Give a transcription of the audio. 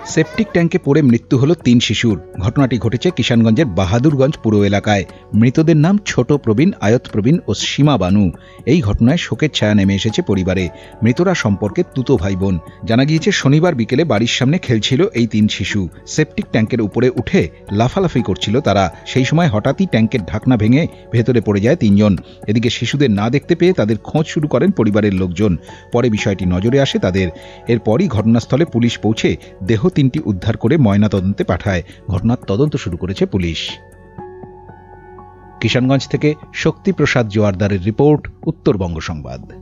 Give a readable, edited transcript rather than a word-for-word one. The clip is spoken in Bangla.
সেপটিক ট্যাঙ্কে পড়ে মৃত্যু হল ৩ শিশুর। ঘটনাটি ঘটেছে কিষানগঞ্জের বাহাদুরগঞ্জ পুর এলাকায়। মৃতদের নাম ছোট প্রবীণ, আয়ত প্রবীণ ও সীমা বানু। এই ঘটনায় শোকের ছায়া নেমে এসেছে পরিবারে। মৃতরা সম্পর্কে তুতো ভাই বোন। জানা গিয়েছে শনিবার বিকেলে বাড়ির সামনে খেলছিল এই ৩ শিশু। সেপটিক ট্যাঙ্কের উপরে উঠে লাফালাফি করছিল তারা। সেই সময় হঠাৎই ট্যাঙ্কের ঢাকনা ভেঙে ভেতরে পড়ে যায় ৩ জন। এদিকে শিশুদের না দেখতে পেয়ে তাদের খোঁজ শুরু করেন পরিবারের লোকজন। পরে বিষয়টি নজরে আসে তাদের। এরপরই ঘটনাস্থলে পুলিশ পৌঁছে দেহ ৩টি উদ্ধার করে ময়নাতদন্তে পাঠায়। ঘটনার তদন্ত শুরু করেছে পুলিশ। কিষানগঞ্জ থেকে শক্তিপ্রসাদ জোয়ারদারের রিপোর্ট, উত্তরবঙ্গ সংবাদ।